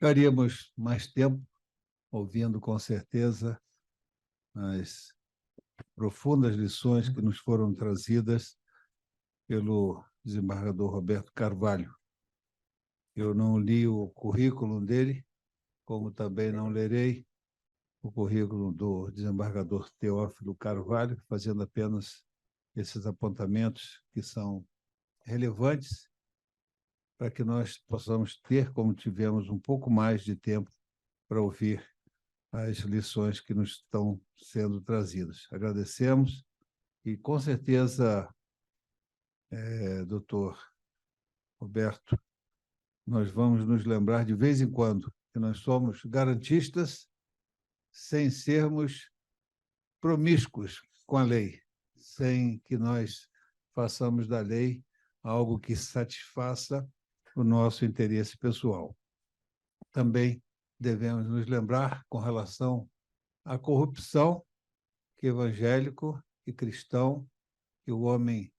Ficaríamos mais tempo ouvindo, com certeza, as profundas lições que nos foram trazidas pelo desembargador Roberto Carvalho. Eu não li o currículo dele, como também não lerei o currículo do desembargador Teófilo Carvalho, fazendo apenas esses apontamentos que são relevantes para que nós possamos ter, como tivemos, um pouco mais de tempo para ouvir as lições que nos estão sendo trazidas. Agradecemos e, com certeza, doutor Roberto, nós vamos nos lembrar de vez em quando que nós somos garantistas sem sermos promíscuos com a lei, sem que nós façamos da lei algo que satisfaça o nosso interesse pessoal. Também devemos nos lembrar, com relação à corrupção, que evangélico e cristão, que o homem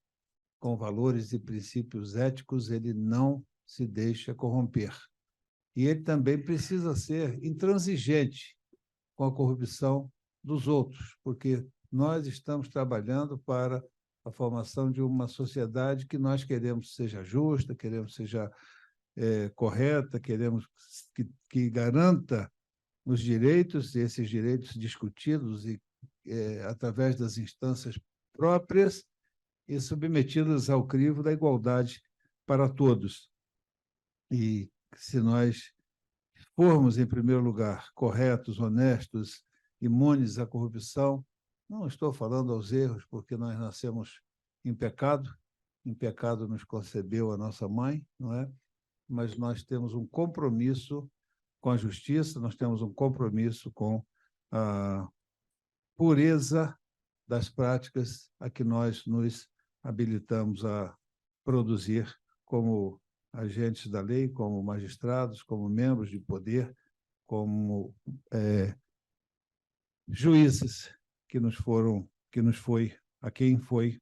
com valores e princípios éticos, ele não se deixa corromper. E ele também precisa ser intransigente com a corrupção dos outros, porque nós estamos trabalhando para a formação de uma sociedade que nós queremos seja justa, queremos seja correta, queremos que garanta os direitos, esses direitos discutidos e através das instâncias próprias e submetidas ao crivo da igualdade para todos. E se nós formos, em primeiro lugar, corretos, honestos, imunes à corrupção, não estou falando aos erros, porque nós nascemos em pecado nos concebeu a nossa mãe, não é? Mas nós temos um compromisso com a justiça, nós temos um compromisso com a pureza das práticas a que nós nos habilitamos a produzir como agentes da lei, como magistrados, como membros de poder, como juízes a quem foi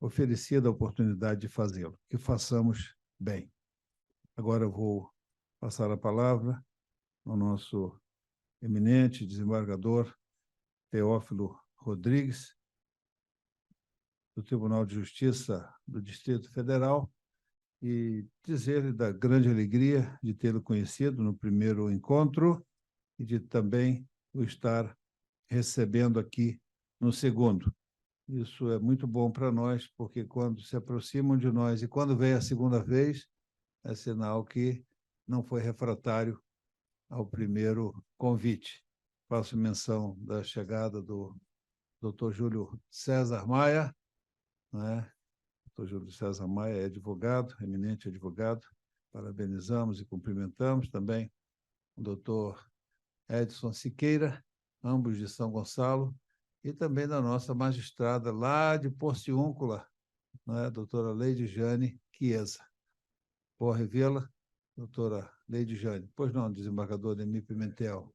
oferecida a oportunidade de fazê-lo. Que façamos bem. Agora eu vou passar a palavra ao nosso eminente desembargador Teófilo Rodrigues, do Tribunal de Justiça do Distrito Federal, e dizer-lhe da grande alegria de tê-lo conhecido no primeiro encontro e de também o estar recebendo aqui no segundo. Isso é muito bom para nós, porque quando se aproximam de nós e quando vem a segunda vez, é sinal que não foi refratário ao primeiro convite. Faço menção da chegada do Dr. Júlio César Maia, né? Dr. Júlio César Maia é advogado, eminente advogado. Parabenizamos e cumprimentamos também o Dr. Edson Siqueira, ambos de São Gonçalo, e também da nossa magistrada lá de Porciúncula, né? Doutora Leide Jane Chiesa. Vou revê-la, doutora Leide Jane. Pois não, desembargador Ademir Pimentel.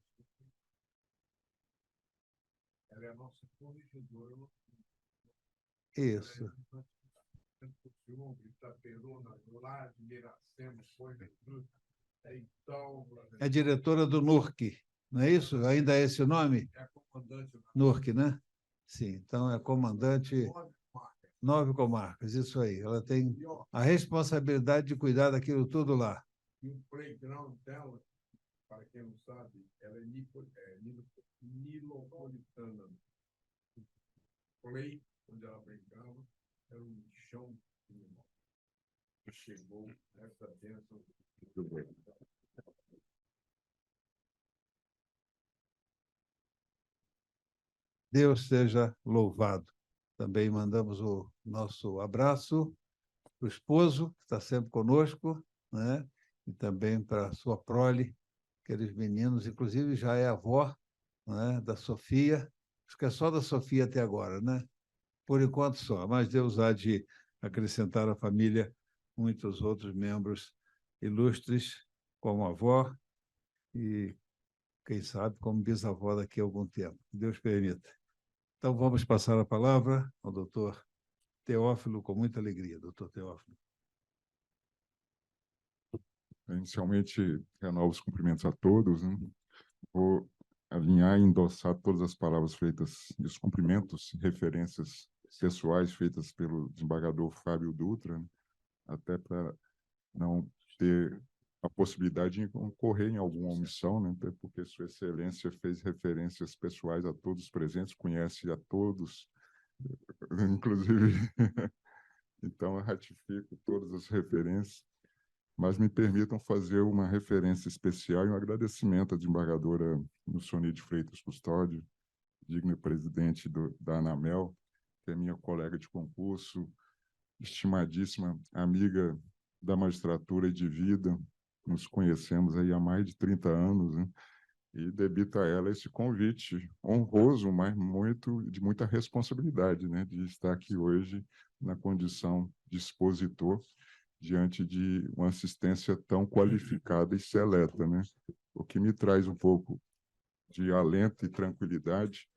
Ela é a nossa corregedora. Isso. É diretora do NURC, não é isso? Ainda é esse o nome? É a comandante. NURC, né? Sim, então é comandante 9 comarcas, isso aí. Ela tem a responsabilidade de cuidar daquilo tudo lá. E o playground dela, para quem não sabe, ela é nilopolitana. Play, onde ela brincava, era um chão animal. E chegou essa bênção do bem. Deus seja louvado. Também mandamos o nosso abraço para o esposo, que está sempre conosco, né? E também para a sua prole, aqueles meninos, inclusive já é avó, né? Da Sofia. Acho que é só da Sofia até agora, né? Por enquanto só, mas Deus há de acrescentar à família muitos outros membros ilustres, como a avó e, quem sabe, como bisavó daqui a algum tempo. Deus permita. Então, vamos passar a palavra ao doutor Teófilo, com muita alegria. Doutor Teófilo. Inicialmente, renovo os cumprimentos a todos, né? Vou alinhar e endossar todas as palavras feitas, e os cumprimentos, referências pessoais feitas pelo desembargador Fábio Dutra, né? Até para não ter a possibilidade de incorrer em alguma omissão, né? Até porque Sua Excelência fez referências pessoais a todos os presentes, conhece a todos, inclusive. Então, eu ratifico todas as referências, mas me permitam fazer uma referência especial e um agradecimento à desembargadora Nilsoni de Freitas Custódio, digna presidente da ANAMEL, que é minha colega de concurso, estimadíssima amiga da magistratura e de vida. Nos conhecemos aí há mais de 30 anos, né? E debito a ela esse convite honroso, mas de muita responsabilidade, né? De estar aqui hoje na condição de expositor diante de uma assistência tão qualificada e seleta, né? O que me traz um pouco de alento e tranquilidade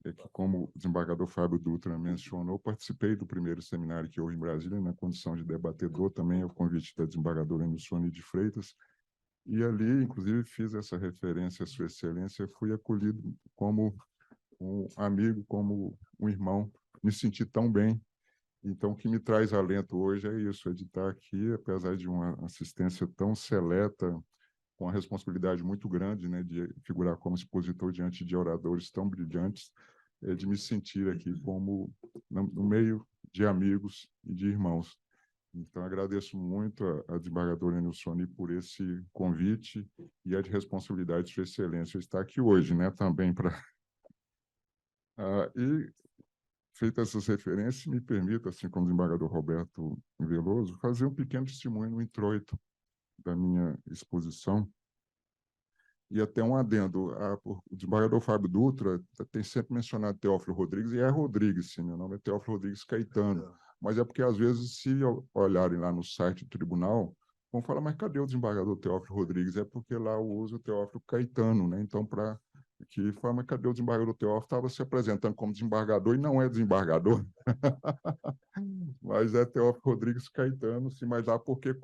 é que, como o desembargador Fábio Dutra mencionou, participei do primeiro seminário que houve em Brasília, na condição de debatedor, também ao convite da desembargadora Nilsoni de Freitas, e ali, inclusive, fiz essa referência à Sua Excelência, fui acolhido como um amigo, como um irmão, me senti tão bem. Então, o que me traz alento hoje é isso, é de estar aqui, apesar de uma assistência tão seleta, com a responsabilidade muito grande, né, de figurar como expositor diante de oradores tão brilhantes, de me sentir aqui como no meio de amigos e de irmãos. Então, agradeço muito a desembargadora Nilsoni por esse convite e a de responsabilidade de Sua Excelência estar aqui hoje, né, também para... e, feitas essas referências, me permita, assim como o desembargador Roberto Veloso, fazer um pequeno testemunho no introito da minha exposição. E até um adendo, o desembargador Fábio Dutra tem sempre mencionado Teófilo Rodrigues, e é Rodrigues, sim, meu nome é Teófilo Rodrigues Caetano, mas é porque, às vezes, se olharem lá no site do tribunal, vão falar, mas cadê o desembargador Teófilo Rodrigues? É porque lá eu uso o Teófilo Caetano, né? Então, para que fala, mas cadê o desembargador Teófilo? Estava se apresentando como desembargador e não é desembargador, mas é Teófilo Rodrigues Caetano, sim, mas lá porque,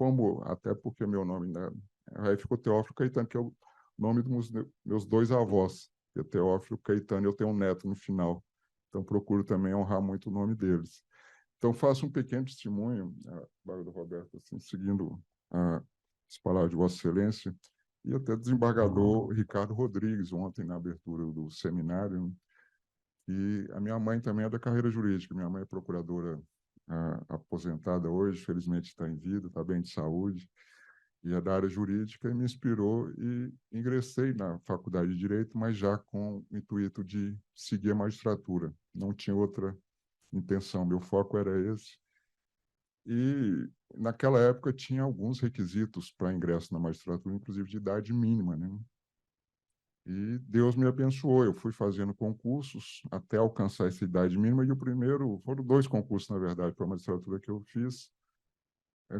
até porque meu nome, né? Aí ficou Teófilo Caetano, que é o nome dos meus dois avós, que é Teófilo Caetano, e eu tenho um neto no final. Então, procuro também honrar muito o nome deles. Então, faço um pequeno testemunho, do Roberto, assim, seguindo as palavras de Vossa Excelência, e até do desembargador Ricardo Rodrigues, ontem, na abertura do seminário. E a minha mãe também é da carreira jurídica. Minha mãe é procuradora aposentada hoje, felizmente está em vida, está bem de saúde, e é da área jurídica, e me inspirou e ingressei na Faculdade de Direito, mas já com o intuito de seguir a magistratura. Não tinha outra intenção, meu foco era esse. E, naquela época, tinha alguns requisitos para ingresso na magistratura, inclusive de idade mínima, né? E Deus me abençoou, eu fui fazendo concursos até alcançar essa idade mínima, e foram 2 concursos, na verdade, para a magistratura que eu fiz,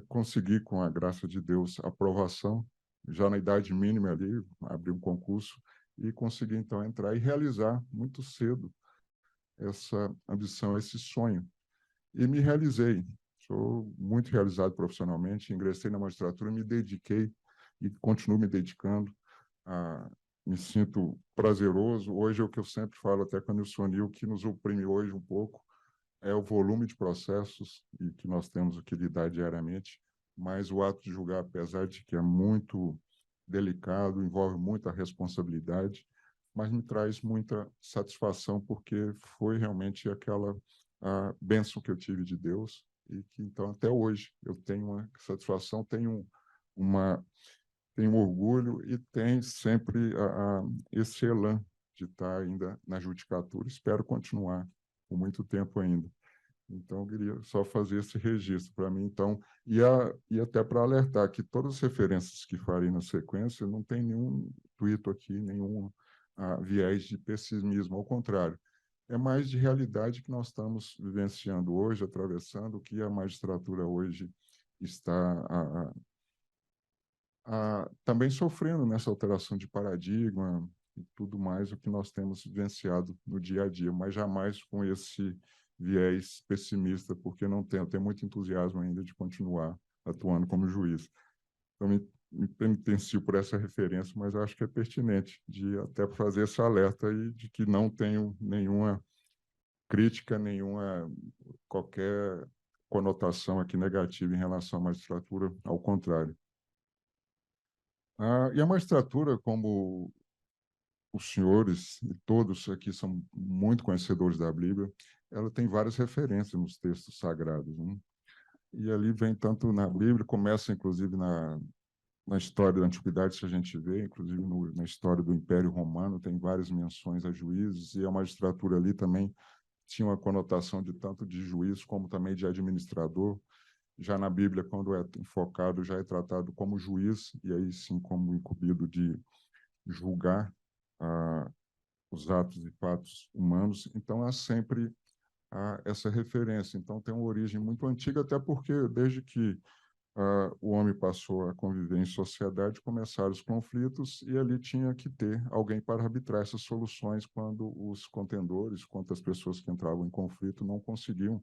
consegui, com a graça de Deus, aprovação, já na idade mínima ali, abri um concurso e consegui, então, entrar e realizar muito cedo essa ambição, esse sonho. E me realizei, sou muito realizado profissionalmente, ingressei na magistratura, me dediquei e continuo me dedicando, me sinto prazeroso. Hoje é o que eu sempre falo, até com a Nilsoni, o que nos oprime hoje um pouco é o volume de processos e que nós temos que lidar diariamente, mas o ato de julgar, apesar de que é muito delicado, envolve muita responsabilidade, mas me traz muita satisfação, porque foi realmente aquela a bênção que eu tive de Deus, e que, então, até hoje, eu tenho uma satisfação, tenho um orgulho e tenho sempre esse elan de estar ainda na judicatura. Espero continuar por muito tempo ainda. Então, eu queria só fazer esse registro para mim. Então, e até para alertar que todas as referências que farei na sequência não tem nenhum intuito aqui, nenhum viés de pessimismo, ao contrário. É mais de realidade que nós estamos vivenciando hoje, atravessando, o que a magistratura hoje está também sofrendo nessa alteração de paradigma e tudo mais, o que nós temos vivenciado no dia a dia, mas jamais com esse viés pessimista, porque não tenho muito entusiasmo ainda de continuar atuando como juiz. Então, me me penitencio por essa referência, mas acho que é pertinente de até fazer esse alerta aí de que não tenho nenhuma crítica, nenhuma qualquer conotação aqui negativa em relação à magistratura, ao contrário. E a magistratura, como os senhores e todos aqui são muito conhecedores da Bíblia, ela tem várias referências nos textos sagrados, né? E ali vem tanto na Bíblia, começa inclusive na história da antiguidade, se a gente vê, inclusive na história do Império Romano, tem várias menções a juízes, e a magistratura ali também tinha uma conotação de tanto de juiz como também de administrador. Já na Bíblia, quando é enfocado, já é tratado como juiz, e aí sim como incumbido de julgar os atos e fatos humanos. Então, há sempre essa referência. Então, tem uma origem muito antiga, até porque desde que o homem passou a conviver em sociedade, começaram os conflitos e ali tinha que ter alguém para arbitrar essas soluções quando os contendores, quando as pessoas que entravam em conflito não conseguiam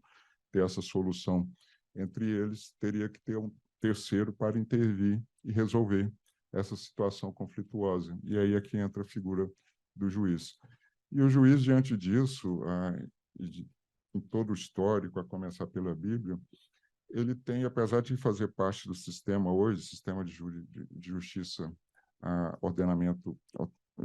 ter essa solução entre eles, teria que ter um terceiro para intervir e resolver essa situação conflituosa. E aí é que entra a figura do juiz. E o juiz, diante disso, em todo o histórico, a começar pela Bíblia, ele tem, apesar de fazer parte do sistema hoje, sistema de justiça, ordenamento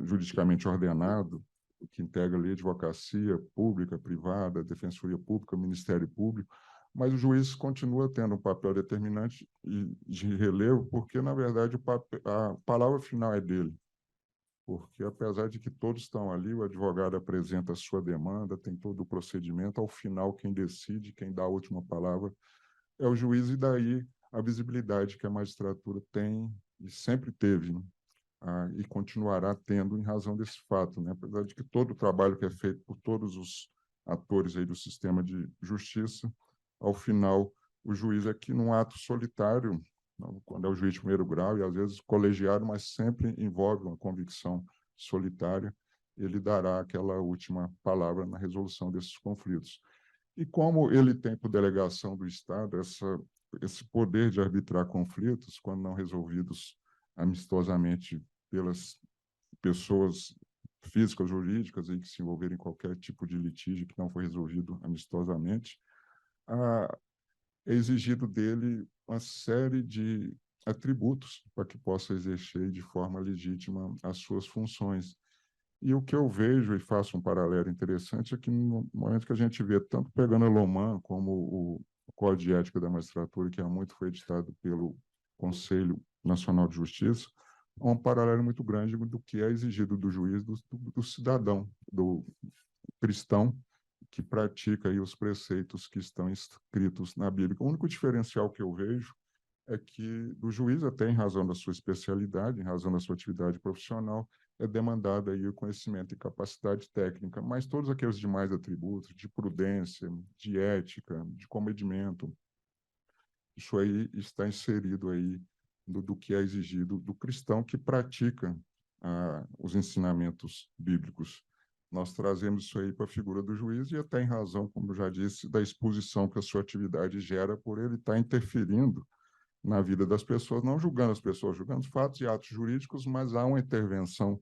juridicamente ordenado, que integra ali a advocacia pública, privada, defensoria pública, Ministério Público, mas o juiz continua tendo um papel determinante e de relevo, porque, na verdade, a palavra final é dele. Porque, apesar de que todos estão ali, o advogado apresenta a sua demanda, tem todo o procedimento, ao final, quem decide, quem dá a última palavra, é o juiz, e daí a visibilidade que a magistratura tem e sempre teve, né? E continuará tendo em razão desse fato, né? Apesar de que todo o trabalho que é feito por todos os atores aí do sistema de justiça, ao final, o juiz é que, num ato solitário, quando é o juiz de primeiro grau, e às vezes colegiado, mas sempre envolve uma convicção solitária, ele dará aquela última palavra na resolução desses conflitos. E como ele tem por delegação do Estado esse poder de arbitrar conflitos, quando não resolvidos amistosamente pelas pessoas físicas, jurídicas, aí, que se envolverem em qualquer tipo de litígio que não foi resolvido amistosamente, é exigido dele uma série de atributos para que possa exercer de forma legítima as suas funções. E o que eu vejo, e faço um paralelo interessante, é que no momento que a gente vê, tanto pegando a Loman como o Código de Ética da Magistratura, que há muito foi editado pelo Conselho Nacional de Justiça, há um paralelo muito grande do que é exigido do juiz, do cidadão, do cristão, que pratica aí os preceitos que estão escritos na Bíblia. O único diferencial que eu vejo é que do juiz, até em razão da sua especialidade, em razão da sua atividade profissional, é demandado aí o conhecimento e capacidade técnica, mas todos aqueles demais atributos de prudência, de ética, de comedimento, isso aí está inserido aí do que é exigido do cristão que pratica os ensinamentos bíblicos. Nós trazemos isso aí para a figura do juiz e até em razão, como eu já disse, da exposição que a sua atividade gera por ele estar interferindo na vida das pessoas, não julgando as pessoas, julgando fatos e atos jurídicos, mas há uma intervenção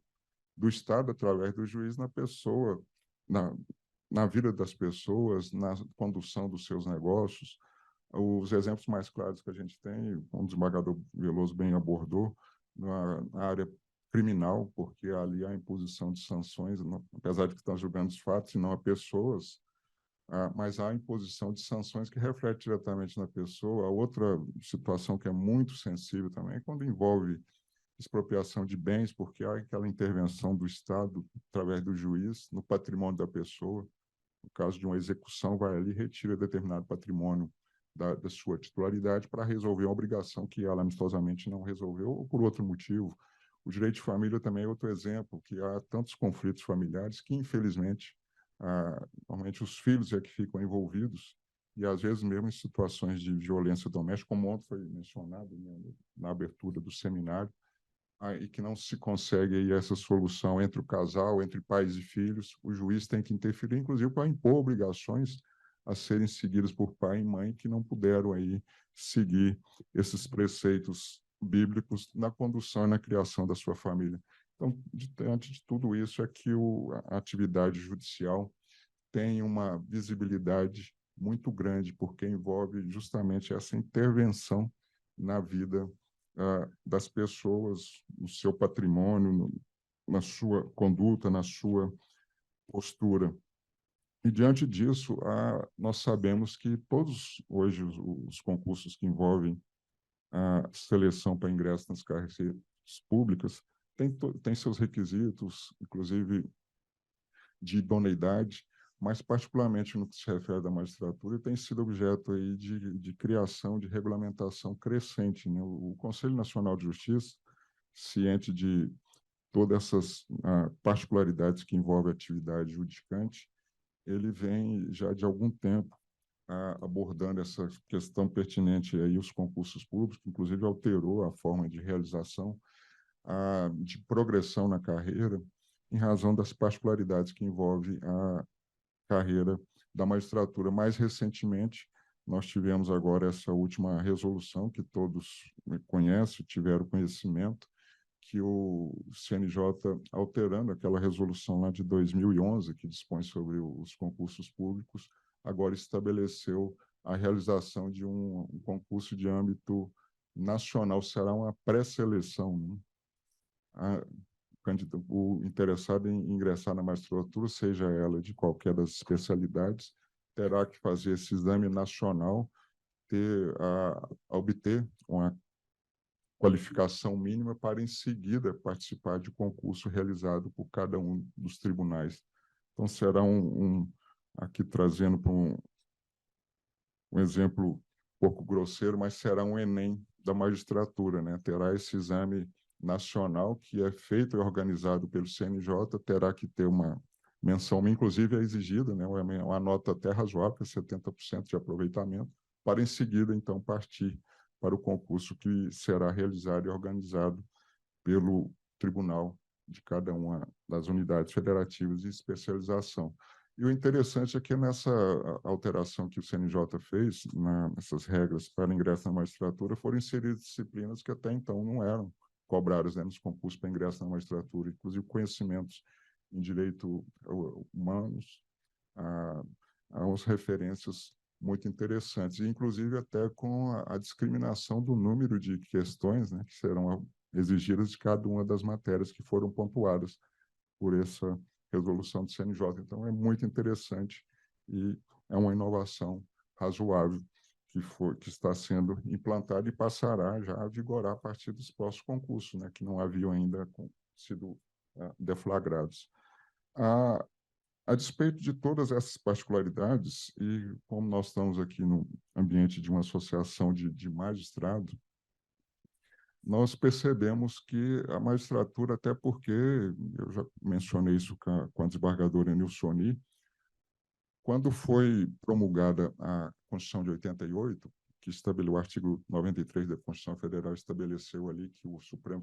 do Estado através do juiz na pessoa, na vida das pessoas, na condução dos seus negócios. Os exemplos mais claros que a gente tem, o desembargador Veloso bem abordou, na área criminal, porque ali há a imposição de sanções, apesar de que estão julgando os fatos e não a pessoas, mas há a imposição de sanções que reflete diretamente na pessoa. A outra situação que é muito sensível também é quando envolve expropriação de bens, porque há aquela intervenção do Estado, através do juiz, no patrimônio da pessoa. No caso de uma execução, vai ali e retira determinado patrimônio da sua titularidade para resolver uma obrigação que ela amistosamente não resolveu, ou por outro motivo. O direito de família também é outro exemplo, que há tantos conflitos familiares que, infelizmente, normalmente os filhos é que ficam envolvidos, e às vezes mesmo em situações de violência doméstica, como ontem foi mencionado, né, na abertura do seminário, e que não se consegue aí essa solução entre o casal, entre pais e filhos, o juiz tem que interferir, inclusive para impor obrigações a serem seguidas por pai e mãe que não puderam aí seguir esses preceitos bíblicos na condução e na criação da sua família. Então, diante de tudo isso, é que a atividade judicial tem uma visibilidade muito grande, porque envolve justamente essa intervenção na vida das pessoas, no seu patrimônio, na sua conduta, na sua postura. E, diante disso, nós sabemos que todos, hoje, os concursos que envolvem a seleção para ingresso nas carreiras públicas têm seus requisitos, inclusive de idoneidade, mas, particularmente no que se refere à magistratura, tem sido objeto aí de criação, de regulamentação crescente, né? O Conselho Nacional de Justiça, ciente de todas essas particularidades que envolvem a atividade judicante, ele vem já de algum tempo abordando essa questão pertinente aí aos concursos públicos, inclusive alterou a forma de realização, de progressão na carreira, em razão das particularidades que envolve a carreira da magistratura. Mais recentemente, nós tivemos agora essa última resolução, que todos conhecem, tiveram conhecimento, que o CNJ, alterando aquela resolução lá de 2011, que dispõe sobre os concursos públicos, agora estabeleceu a realização de um concurso de âmbito nacional. Será uma pré-seleção, né? O interessado em ingressar na magistratura, seja ela de qualquer das especialidades, terá que fazer esse exame nacional, obter uma qualificação mínima para, em seguida, participar de concurso realizado por cada um dos tribunais. Então, será aqui trazendo para um exemplo um pouco grosseiro, mas será um Enem da magistratura, né? Terá esse exame nacional, que é feito e organizado pelo CNJ, terá que ter uma menção, inclusive é exigida, né? Uma nota até razoável, 70% de aproveitamento, para, em seguida, então, partir para o concurso que será realizado e organizado pelo tribunal de cada uma das unidades federativas de especialização. E o interessante é que, nessa alteração que o CNJ fez, nessas regras para ingresso na magistratura, foram inseridas disciplinas que até então não eram cobradas, né, nos concursos para ingresso na magistratura, inclusive conhecimentos em direito humanos, umas referências muito interessantes, e inclusive até com a discriminação do número de questões, né, que serão exigidas de cada uma das matérias que foram pontuadas por essa resolução do CNJ. Então, é muito interessante e é uma inovação razoável que está sendo implantada e passará já a vigorar a partir dos próximos concursos, né, que não haviam ainda sido deflagrados. A despeito de todas essas particularidades, e como nós estamos aqui no ambiente de uma associação de magistrados, nós percebemos que a magistratura, até porque, eu já mencionei isso com a desembargadora Nilsoni, quando foi promulgada a Constituição de 88, que estabeleceu o artigo 93 da Constituição Federal, estabeleceu ali que o Supremo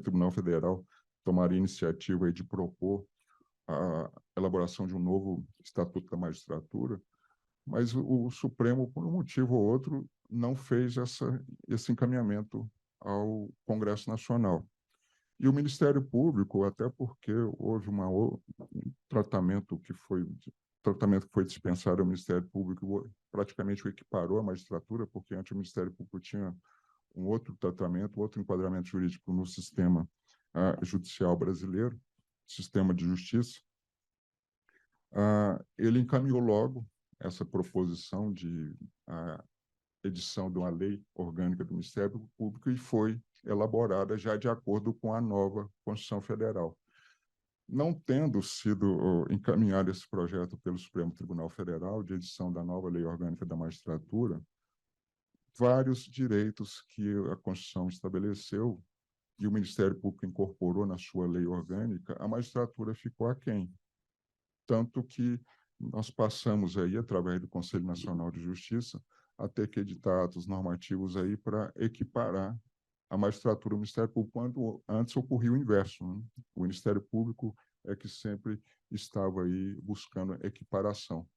Tribunal Federal tomaria iniciativa de propor a elaboração de um novo Estatuto da Magistratura, mas o Supremo, por um motivo ou outro, não fez esse encaminhamento ao Congresso Nacional. E o Ministério Público, até porque houve um tratamento que foi dispensado ao Ministério Público, praticamente o equiparou à magistratura, porque antes o Ministério Público tinha um outro tratamento, outro enquadramento jurídico no sistema judicial brasileiro, sistema de justiça. Ele encaminhou logo essa proposição de edição de uma lei orgânica do Ministério Público e foi elaborada já de acordo com a nova Constituição Federal. Não tendo sido encaminhado esse projeto pelo Supremo Tribunal Federal de edição da nova Lei Orgânica da Magistratura, vários direitos que a Constituição estabeleceu e o Ministério Público incorporou na sua lei orgânica, a magistratura ficou aquém. Tanto que nós passamos aí, através do Conselho Nacional de Justiça, a ter que editar atos normativos aí para equiparar a magistratura ao Ministério Público, quando antes ocorria o inverso, né? O Ministério Público é que sempre estava aí buscando equiparação.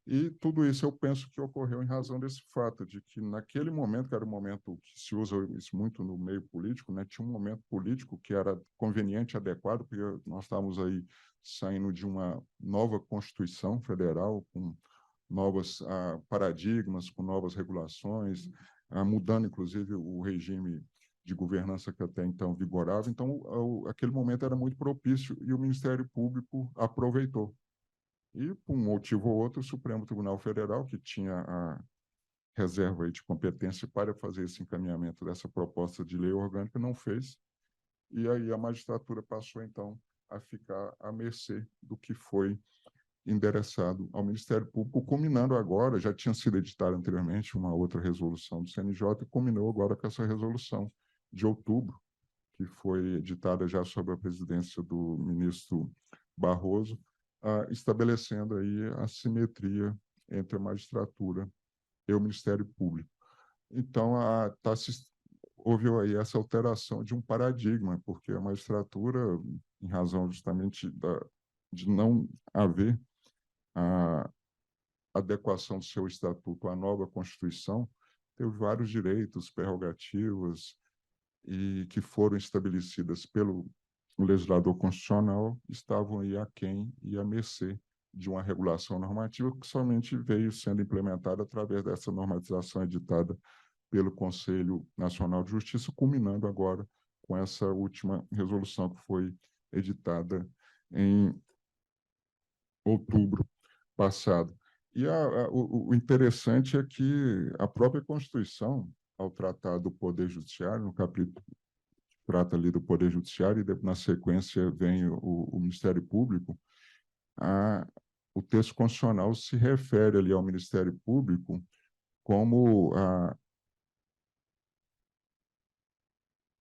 E tudo isso eu penso que ocorreu em razão desse fato, de que naquele momento, que era um momento que se usa isso muito no meio político, né, tinha um momento político que era conveniente, adequado, porque nós estávamos aí saindo de uma nova Constituição Federal, com novos paradigmas, com novas regulações, mudando, inclusive, o regime de governança que até então vigorava. Então, aquele momento era muito propício e o Ministério Público aproveitou. E, por um motivo ou outro, o Supremo Tribunal Federal, que tinha a reserva aí de competência para fazer esse encaminhamento dessa proposta de lei orgânica, não fez. E aí a magistratura passou, então, a ficar à mercê do que foi endereçado ao Ministério Público, culminando agora, já tinha sido editada anteriormente uma outra resolução do CNJ, e culminou agora com essa resolução de outubro, que foi editada já sob a presidência do ministro Barroso, estabelecendo aí a simetria entre a magistratura e o Ministério Público. Então, houve aí essa alteração de um paradigma, porque a magistratura, em razão justamente de não haver a adequação do seu estatuto à nova Constituição, teve vários direitos, prerrogativas, e que foram estabelecidas pelo legislador constitucional, estavam aí aquém e à mercê de uma regulação normativa que somente veio sendo implementada através dessa normatização editada pelo Conselho Nacional de Justiça, culminando agora com essa última resolução que foi editada em outubro passado. E o interessante é que a própria Constituição, ao tratar do Poder Judiciário, no capítulo trata ali do Poder Judiciário, e na sequência vem o Ministério Público, o texto constitucional se refere ali ao Ministério Público como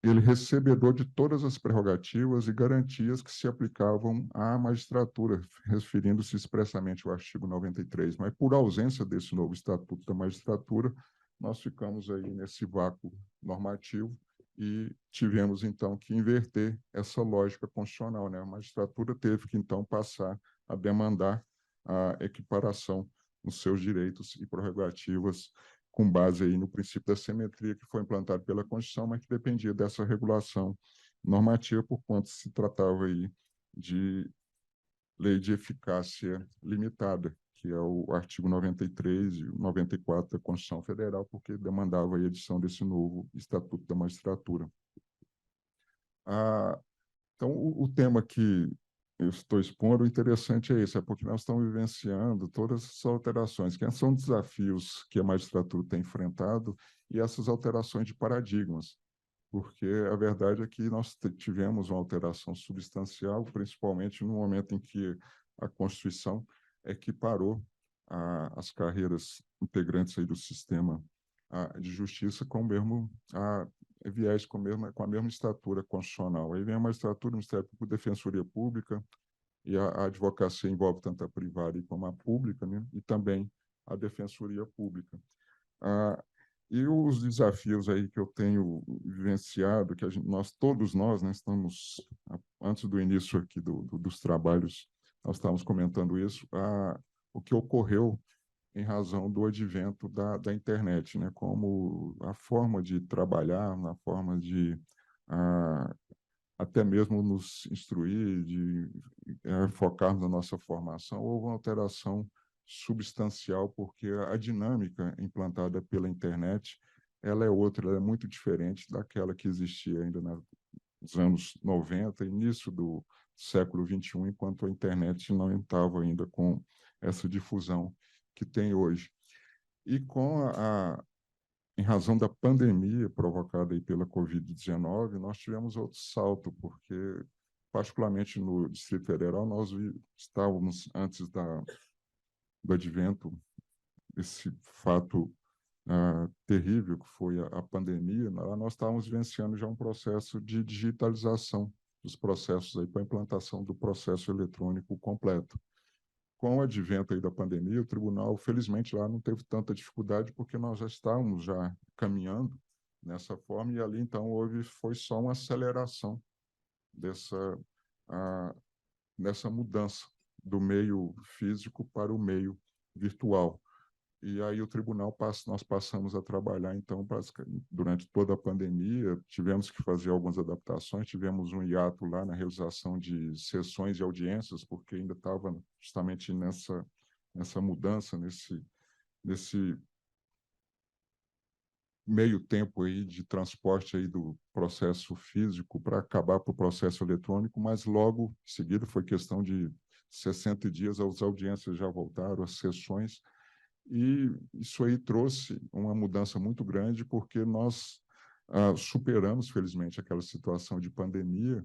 ele recebedor de todas as prerrogativas e garantias que se aplicavam à magistratura, referindo-se expressamente ao artigo 93. Mas, por ausência desse novo Estatuto da Magistratura, nós ficamos aí nesse vácuo normativo e tivemos, então, que inverter essa lógica constitucional, né? A magistratura teve que, então, passar a demandar a equiparação nos seus direitos e prerrogativas com base aí no princípio da simetria que foi implantado pela Constituição, mas que dependia dessa regulação normativa, por quanto se tratava aí de lei de eficácia limitada, que é o artigo 93 e 94 da Constituição Federal, porque demandava a edição desse novo Estatuto da Magistratura. Então, o tema que eu estou expondo, o interessante é esse, é porque nós estamos vivenciando todas essas alterações, que são desafios que a magistratura tem enfrentado, e essas alterações de paradigmas, porque a verdade é que nós tivemos uma alteração substancial, principalmente no momento em que a Constituição equiparou as carreiras integrantes aí do sistema de justiça com o mesmo viés, com a mesma estatura constitucional. Aí vem a magistratura, o Ministério Público, a Defensoria Pública, e a advocacia envolve tanto a privada como a pública, né? E também a Defensoria Pública. E os desafios aí que eu tenho vivenciado, que todos nós, né, estamos, antes do início aqui dos trabalhos, nós estávamos comentando isso, o que ocorreu em razão do advento da internet, né, como a forma de trabalhar, na forma de até mesmo nos instruir, de focarmos na nossa formação, houve uma alteração substancial, porque a dinâmica implantada pela internet ela é outra, ela é muito diferente daquela que existia ainda nos anos 90, início do século XXI, enquanto a internet não estava ainda com essa difusão que tem hoje. E em razão da pandemia provocada aí pela Covid-19, nós tivemos outro salto, porque, particularmente no Distrito Federal, nós estávamos, antes do advento desse fato terrível que foi a pandemia, nós estávamos vivenciando já um processo de digitalização dos processos aí para a implantação do processo eletrônico completo. Com o advento aí da pandemia, o tribunal, felizmente, lá não teve tanta dificuldade, porque nós já estávamos já caminhando nessa forma, e ali, então, foi só uma aceleração dessa mudança do meio físico para o meio virtual. E aí o tribunal nós passamos a trabalhar, então, durante toda a pandemia, tivemos que fazer algumas adaptações, tivemos um hiato lá na realização de sessões e audiências, porque ainda estava justamente nessa mudança, nesse meio tempo aí de transporte aí do processo físico para acabar para o processo eletrônico, mas logo em seguida foi questão de 60 dias, as audiências já voltaram, as sessões, e isso aí trouxe uma mudança muito grande, porque nós superamos, felizmente, aquela situação de pandemia,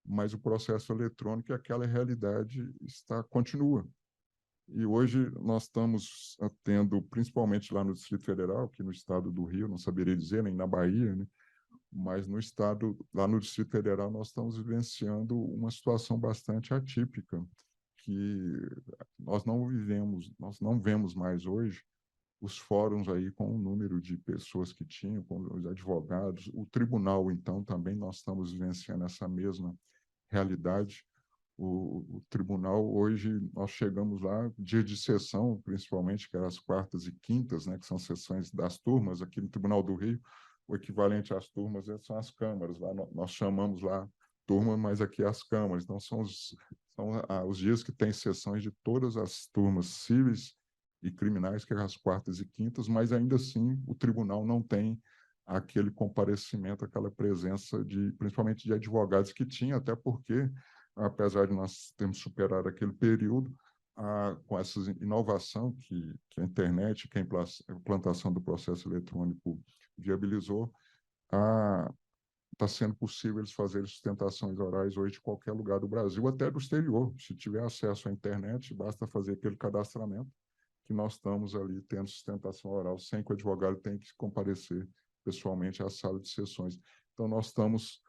mas o processo eletrônico e aquela realidade continua. E hoje nós estamos tendo, principalmente lá no Distrito Federal, aqui no estado do Rio, não saberia dizer, nem na Bahia, né? Mas no estado, lá no Distrito Federal, nós estamos vivenciando uma situação bastante atípica, que nós não vemos mais hoje os fóruns aí com o número de pessoas que tinham, com os advogados, o tribunal, então, também nós estamos vivenciando essa mesma realidade. O tribunal, hoje, nós chegamos lá, dia de sessão, principalmente, que eram as quartas e quintas, né, que são sessões das turmas, aqui no Tribunal do Rio, o equivalente às turmas são as câmaras, lá nós chamamos lá turma, mas aqui as câmaras, então são os dias que tem sessões de todas as turmas cíveis e criminais, que é as quartas e quintas, mas ainda assim o tribunal não tem aquele comparecimento, aquela presença principalmente de advogados que tinha, até porque, apesar de nós termos superado aquele período, com essa inovação que a internet, que a implantação do processo eletrônico viabilizou, está sendo possível eles fazerem sustentações orais hoje de qualquer lugar do Brasil, até do exterior. Se tiver acesso à internet, basta fazer aquele cadastramento, que nós estamos ali tendo sustentação oral, sem que o advogado tenha que comparecer pessoalmente à sala de sessões. Então, nós estamos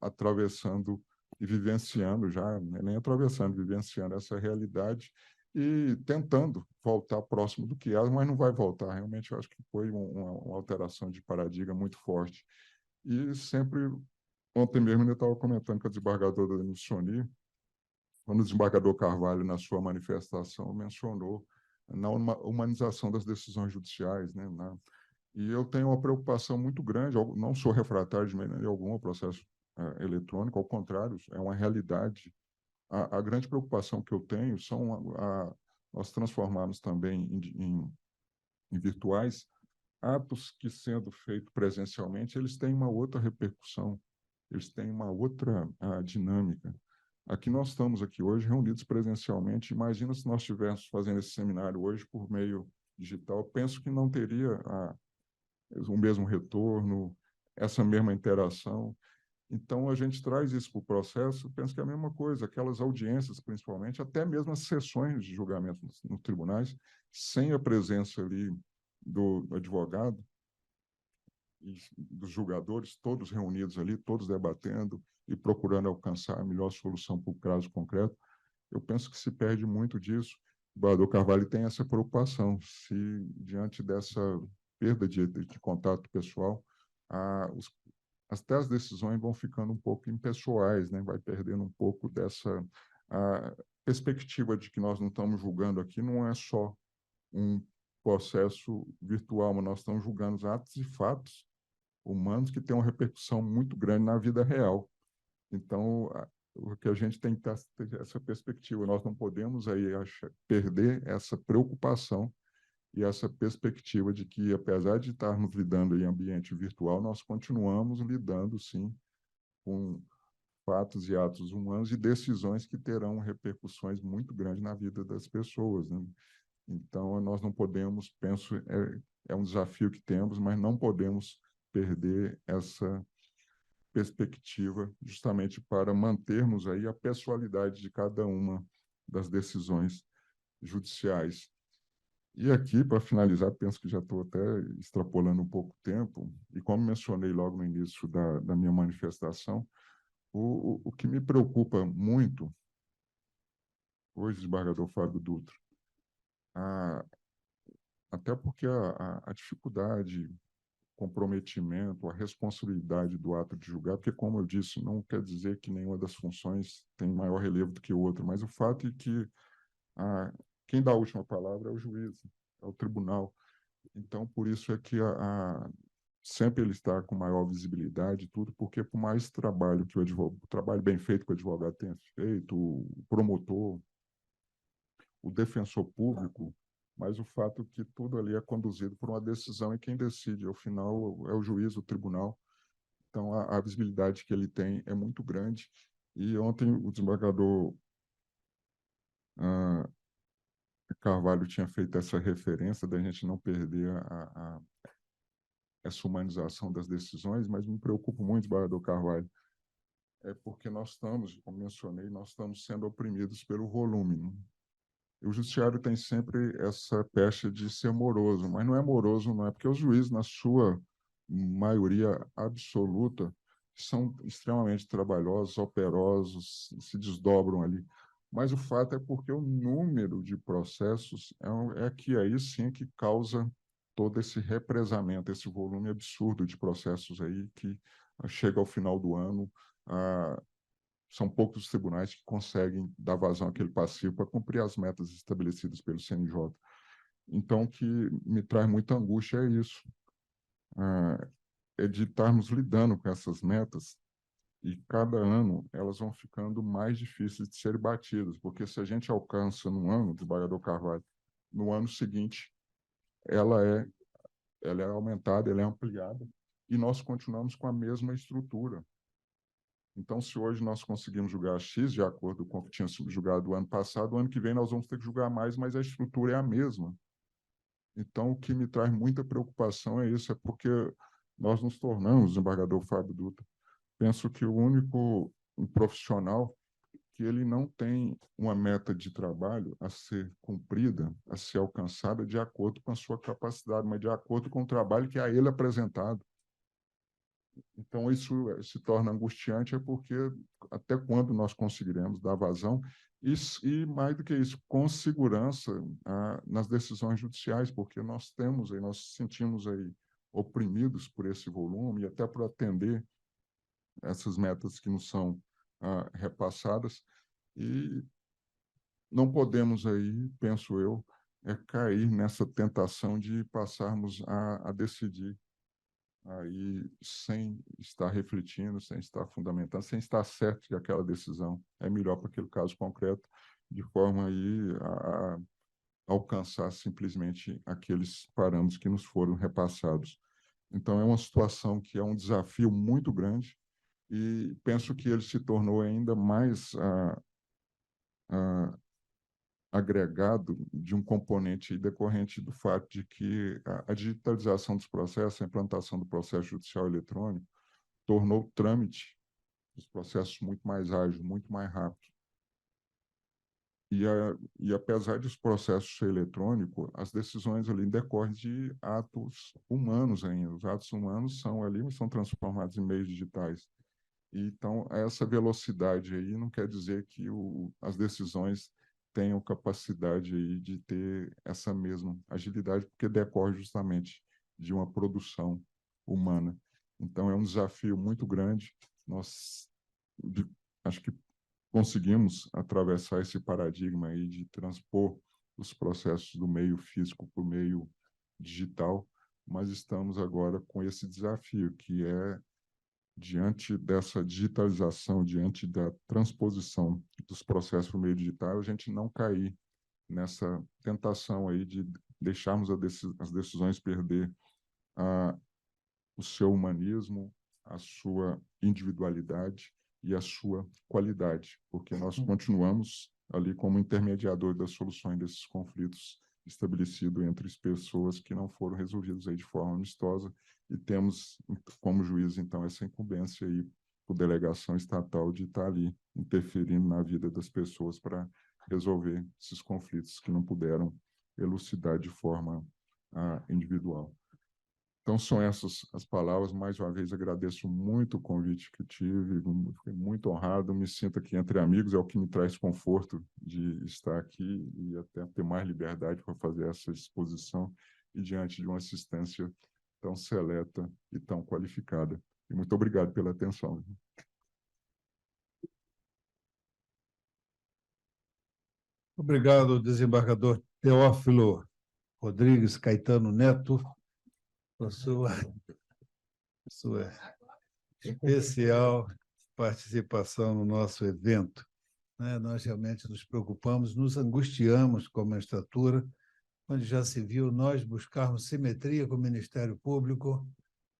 atravessando e vivenciando já, nem atravessando, vivenciando essa realidade e tentando voltar próximo do que era, mas não vai voltar. Realmente, eu acho que foi uma alteração de paradigma muito forte. E sempre, ontem mesmo, eu estava comentando com a desembargadora da Nicioni, quando o desembargador Carvalho, na sua manifestação, mencionou na humanização das decisões judiciais, né? E eu tenho uma preocupação muito grande, não sou refratário de maneira alguma ao processo eletrônico, ao contrário, é uma realidade. A grande preocupação que eu tenho são nós transformarmos também em virtuais atos que, sendo feitos presencialmente, eles têm uma outra repercussão, eles têm uma outra dinâmica. Aqui nós estamos aqui hoje reunidos presencialmente. Imagina se nós estivéssemos fazendo esse seminário hoje por meio digital. Eu penso que não teria o mesmo retorno, essa mesma interação. Então, a gente traz isso para o processo, penso que é a mesma coisa, aquelas audiências, principalmente, até mesmo as sessões de julgamento nos tribunais, sem a presença ali do advogado e dos julgadores, todos reunidos ali, todos debatendo e procurando alcançar a melhor solução para o caso concreto. Eu penso que se perde muito disso. O Bador Carvalho tem essa preocupação, se diante dessa perda de contato pessoal, até as decisões vão ficando um pouco impessoais, né? Vai perdendo um pouco dessa perspectiva de que nós não estamos julgando aqui, não é só um processo virtual, mas nós estamos julgando os atos e fatos humanos que têm uma repercussão muito grande na vida real. Então, o que a gente tem que ter essa perspectiva, nós não podemos aí perder essa preocupação e essa perspectiva de que, apesar de estarmos lidando em ambiente virtual, nós continuamos lidando, sim, com fatos e atos humanos e decisões que terão repercussões muito grandes na vida das pessoas, né? Então, nós não podemos, penso, é um desafio que temos, mas não podemos perder essa perspectiva justamente para mantermos aí a pessoalidade de cada uma das decisões judiciais. E aqui, para finalizar, penso que já estou até extrapolando um pouco o tempo, e como mencionei logo no início da minha manifestação, o que me preocupa muito, hoje, desembargador Fábio Dutra, até porque a dificuldade, comprometimento, a responsabilidade do ato de julgar, porque, como eu disse, não quer dizer que nenhuma das funções tem maior relevo do que outra, mas o fato é que quem dá a última palavra é o juiz, é o tribunal. Então, por isso é que sempre ele está com maior visibilidade e tudo, porque por mais trabalho que o trabalho bem feito que o advogado tenha feito, o promotor, o defensor público, mas o fato que tudo ali é conduzido por uma decisão e quem decide, ao final, é o juiz, o tribunal. Então, a visibilidade que ele tem é muito grande. E ontem o desembargador Carvalho tinha feito essa referência da gente não perder essa humanização das decisões, mas me preocupa muito, desembargador Carvalho, porque nós estamos, como mencionei, nós estamos sendo oprimidos pelo volume, né? E o judiciário tem sempre essa pecha de ser moroso, mas não é moroso, não é porque os juízes, na sua maioria absoluta, são extremamente trabalhosos, operosos, se desdobram ali. Mas o fato é porque o número de processos é que aí sim que causa todo esse represamento, esse volume absurdo de processos aí que chega ao final do ano, são poucos os tribunais que conseguem dar vazão àquele passivo para cumprir as metas estabelecidas pelo CNJ. Então, o que me traz muita angústia é isso, é de estarmos lidando com essas metas e cada ano elas vão ficando mais difíceis de serem batidas, porque se a gente alcança num ano, desembargador Carvalho, no ano seguinte ela é aumentada, ela é ampliada e nós continuamos com a mesma estrutura. Então, se hoje nós conseguimos julgar X, de acordo com o que tinha sido julgado o ano passado, o ano que vem nós vamos ter que julgar mais, mas a estrutura é a mesma. Então, o que me traz muita preocupação é isso, é porque nós nos tornamos, desembargador Fábio Dutra, penso que o único profissional que ele não tem uma meta de trabalho a ser cumprida, a ser alcançada de acordo com a sua capacidade, mas de acordo com o trabalho que é a ele apresentado. Então, isso se torna angustiante, porque até quando nós conseguiremos dar vazão e mais do que isso, com segurança nas decisões judiciais, porque nós sentimos aí oprimidos por esse volume e até por atender essas metas que nos são repassadas e não podemos aí, penso eu, cair nessa tentação de passarmos a decidir aí sem estar refletindo, sem estar fundamentando, sem estar certo que aquela decisão é melhor para aquele caso concreto, de forma aí a alcançar simplesmente aqueles parâmetros que nos foram repassados. Então, é uma situação que é um desafio muito grande e penso que ele se tornou ainda mais agregado de um componente decorrente do fato de que a digitalização dos processos, a implantação do processo judicial eletrônico, tornou o trâmite dos processos muito mais ágil, muito mais rápido. E apesar dos processos ser eletrônicos, as decisões ali decorrem de atos humanos ainda. Os atos humanos são ali, são transformados em meios digitais. Então, essa velocidade aí não quer dizer que as decisões tenham capacidade aí de ter essa mesma agilidade, porque decorre justamente de uma produção humana. Então, é um desafio muito grande. Nós acho que conseguimos atravessar esse paradigma aí de transpor os processos do meio físico para o meio digital, mas estamos agora com esse desafio, que é diante dessa digitalização, diante da transposição dos processos para o meio digital, a gente não cair nessa tentação aí de deixarmos as decisões perder o seu humanismo, a sua individualidade e a sua qualidade, porque nós continuamos ali como intermediador das soluções desses conflitos estabelecidos entre as pessoas que não foram resolvidos aí de forma amistosa e temos como juiz, então, essa incumbência aí por delegação estatal de estar ali interferindo na vida das pessoas para resolver esses conflitos que não puderam elucidar de forma individual. Então, são essas as palavras. Mais uma vez, agradeço muito o convite que tive, fiquei muito honrado, me sinto aqui entre amigos, é o que me traz conforto de estar aqui e até ter mais liberdade para fazer essa exposição e diante de uma assistência tão seleta e tão qualificada. E muito obrigado pela atenção. Obrigado, desembargador Teófilo Rodrigues Caetano Neto, por sua especial participação no nosso evento. Nós realmente nos preocupamos, nos angustiamos com a magistratura, onde já se viu nós buscarmos simetria com o Ministério Público.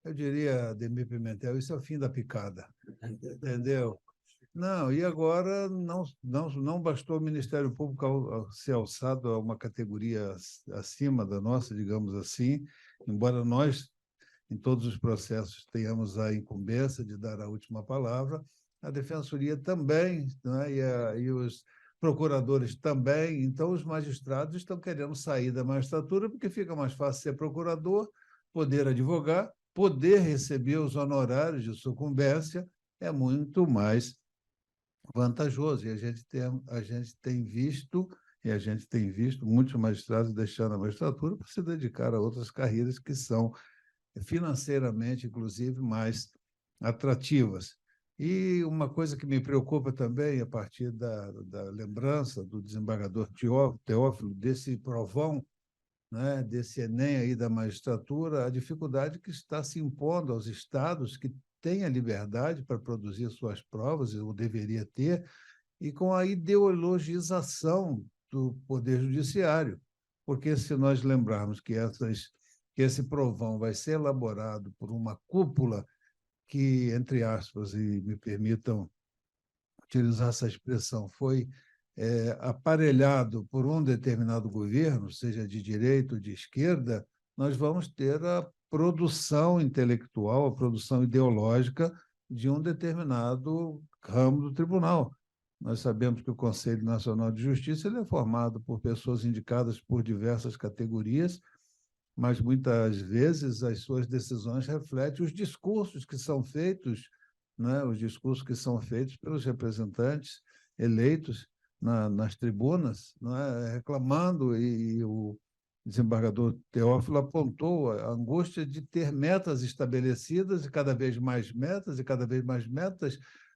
Eu diria, Ademir Pimentel, isso é o fim da picada, entendeu? Não, e agora não bastou o Ministério Público ser alçado a uma categoria acima da nossa, digamos assim, embora nós, em todos os processos, tenhamos a incumbência de dar a última palavra, a Defensoria também, né? E os procuradores também. Então, os magistrados estão querendo sair da magistratura porque fica mais fácil ser procurador, poder advogar, poder receber os honorários de sucumbência é muito mais vantajoso. E a gente tem visto muitos magistrados deixando a magistratura para se dedicar a outras carreiras que são financeiramente, inclusive, mais atrativas. E uma coisa que me preocupa também, a partir da lembrança do desembargador Teófilo, desse provão, né, desse Enem aí da magistratura, a dificuldade que está se impondo aos estados que têm a liberdade para produzir suas provas, ou deveria ter, e com a ideologização do Poder Judiciário. Porque se nós lembrarmos que esse provão vai ser elaborado por uma cúpula que, entre aspas, e me permitam utilizar essa expressão, foi aparelhado por um determinado governo, seja de direita ou de esquerda, nós vamos ter a produção intelectual, a produção ideológica de um determinado ramo do tribunal. Nós sabemos que o Conselho Nacional de Justiça ele é formado por pessoas indicadas por diversas categorias, mas muitas vezes as suas decisões refletem os discursos que são feitos, né? Os discursos que são feitos pelos representantes eleitos nas tribunas, né? Reclamando, e o desembargador Teófilo apontou a angústia de ter metas estabelecidas, e cada vez mais metas,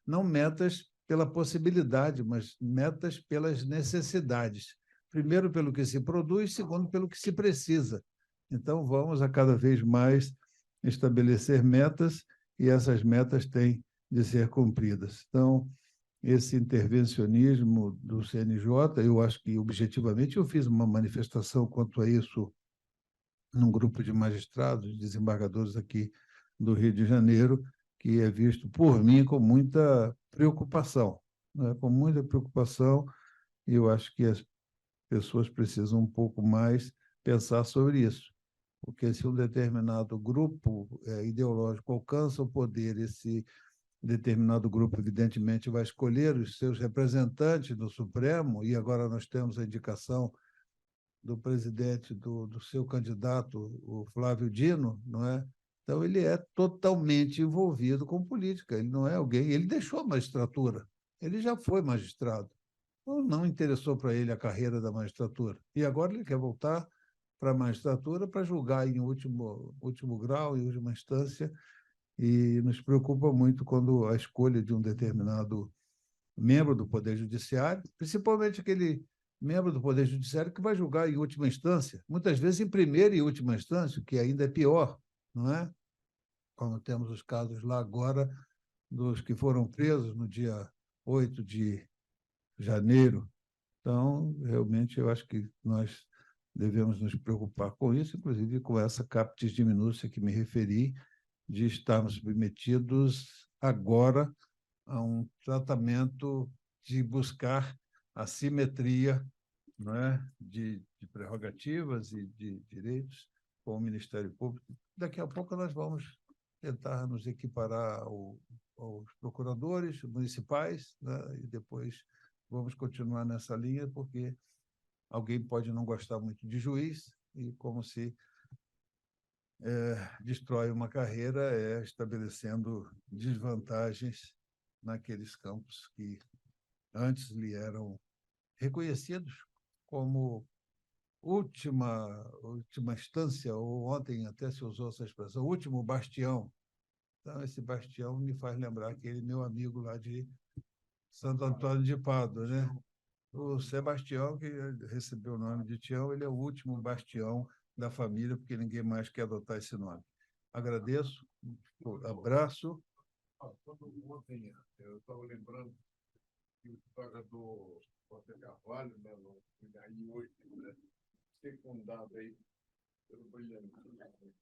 não metas pela possibilidade, mas metas pelas necessidades. Primeiro, pelo que se produz, segundo, pelo que se precisa. Então, vamos a cada vez mais estabelecer metas, e essas metas têm de ser cumpridas. Então, esse intervencionismo do CNJ, eu acho que, objetivamente, eu fiz uma manifestação quanto a isso num grupo de magistrados, desembargadores aqui do Rio de Janeiro, que é visto por mim com muita preocupação, né? Com muita preocupação, e eu acho que as pessoas precisam um pouco mais pensar sobre isso. Porque se um determinado grupo ideológico alcança o poder, esse determinado grupo, evidentemente, vai escolher os seus representantes no Supremo, e agora nós temos a indicação do presidente, do seu candidato, o Flávio Dino, não é? Então, ele é totalmente envolvido com política, ele não é alguém... Ele deixou a magistratura, ele já foi magistrado. Não interessou para ele a carreira da magistratura. E agora ele quer voltar para a magistratura para julgar em último grau, em última instância, e nos preocupa muito quando a escolha de um determinado membro do Poder Judiciário, principalmente aquele membro do Poder Judiciário que vai julgar em última instância, muitas vezes em primeira e última instância, que ainda é pior, não é? Como temos os casos lá agora dos que foram presos no dia 8 de janeiro. Então, realmente, eu acho que nós devemos nos preocupar com isso, inclusive com essa captis diminuta que me referi, de estarmos submetidos agora a um tratamento de buscar a simetria, não é? de prerrogativas e de direitos com o Ministério Público. Daqui a pouco nós vamos tentar nos equiparar aos procuradores municipais, né? E depois vamos continuar nessa linha, porque alguém pode não gostar muito de juiz, e como se destrói uma carreira estabelecendo desvantagens naqueles campos que antes lhe eram reconhecidos como última instância, ou ontem até se usou essa expressão, último bastião. Então, esse bastião me faz lembrar aquele meu amigo lá de Santo Antônio de Pádua, né? O Sebastião, que recebeu o nome de Tião, ele é o último bastião da família, porque ninguém mais quer adotar esse nome. Agradeço, abraço. Ontem eu estava lembrando que o pagador José Carvalho, né, no AI8, né, secundado aí pelo brilhantismo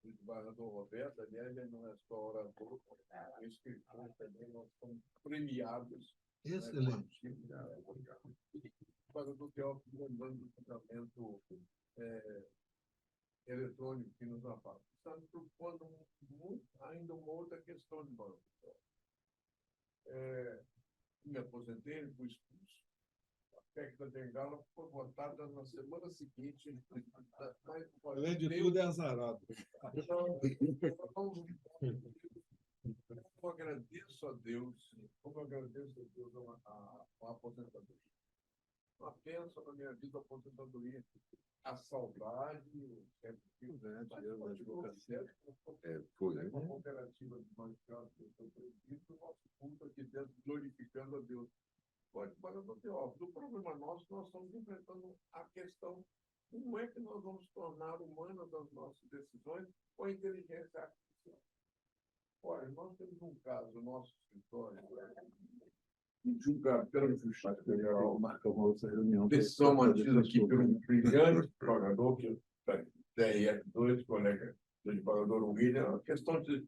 do desembargador Roberto. Aliás, ele não é só orador, é escritor também. Nós somos premiados. Excelente. O pagador Teófilo lembrando do julgamento eletrônico que nos afasta. Está nos preocupando ainda uma outra questão de banco. Me aposentei, fui expulso. A PEC da Bengala foi votada na semana seguinte. Além de tudo, é azarado. Eu agradeço a Deus, a aposentadoria. Uma bênção na minha vida, a aposentadoria. A saudade, foi uma cooperativa de bancada que eu sou presidente, o nosso culto aqui dentro, glorificando a Deus. Pode parar do Teófilo. O problema nosso, nós estamos enfrentando a questão: como é que nós vamos tornar humanas as nossas decisões com a inteligência artificial? Olha, nós temos um caso no nosso escritório, julgado pelo Justiça Federal, decisão mantida aqui pelo brilhante pagador, que é TRF2, colega do desembargador William, a questão de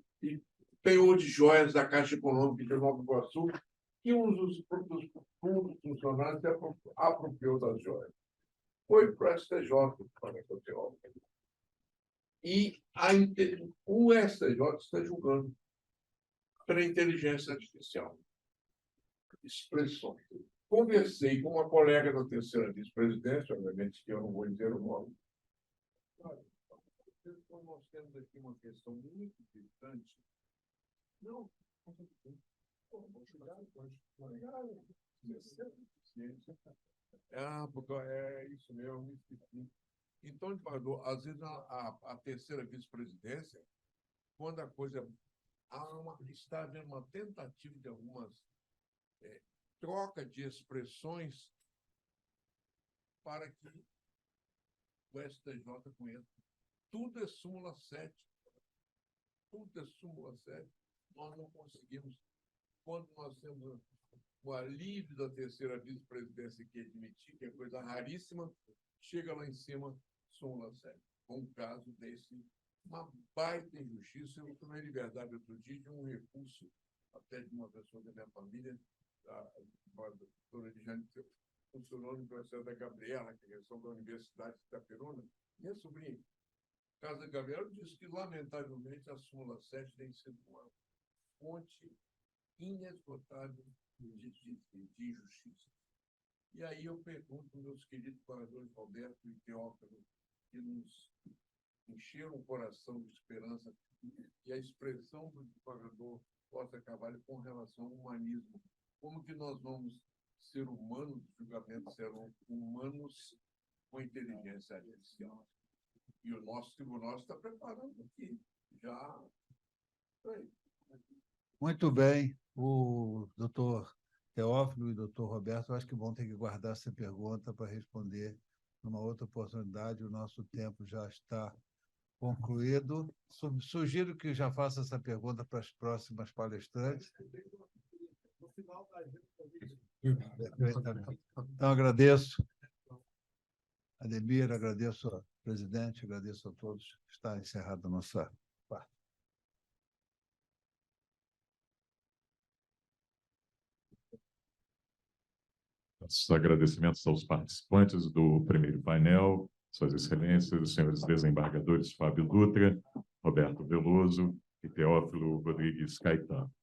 penhor de joias da Caixa Econômica de Nova Iguaçu, que um dos funcionários se apropriou das joias. Foi para o STJ, e o STJ está julgando pela inteligência artificial. Expressões. Conversei com uma colega da terceira vice-presidência, obviamente que eu não vou dizer o nome. Nós temos aqui uma questão muito importante. Não, porque é isso mesmo, me esqueci. Então, desembargador, às vezes a terceira vice-presidência, quando a coisa está havendo uma tentativa de algumas troca de expressões para que o STJ conheça. Tudo é súmula 7. Tudo é súmula 7. Nós não conseguimos, quando nós temos o alívio da terceira vice-presidência que admitir, que é coisa raríssima, chega lá em cima, súmula 7. Um caso desse, uma baita injustiça. Eu tomei liberdade outro dia de um recurso, até de uma pessoa da minha família, a doutora Ediane, funcionou no Universidade da Gabriela, que é da Universidade de Itaperuna. Minha sobrinha, Casa Gabriela, disse que, lamentavelmente, a súmula 7 tem sido uma fonte inesgotável de injustiça. E aí eu pergunto aos meus queridos pagadores Roberto e Teófilo, que nos encheram o coração de esperança, e a expressão do pagador Costa Carvalho com relação ao humanismo. Como que nós vamos ser humanos, os julgamentos serão humanos com inteligência artificial? E o nosso tribunal está preparando aqui, já. Muito bem. O doutor Teófilo e o doutor Roberto, acho que vão ter que guardar essa pergunta para responder numa outra oportunidade. O nosso tempo já está concluído. Sugiro que já faça essa pergunta para as próximas palestrantes. Então, agradeço, Ademir, agradeço ao presidente, agradeço a todos. Está encerrada a nossa parte. Nossos agradecimentos aos participantes do primeiro painel, Suas Excelências, os senhores desembargadores Fábio Dutra, Roberto Veloso e Teófilo Rodrigues Caetano.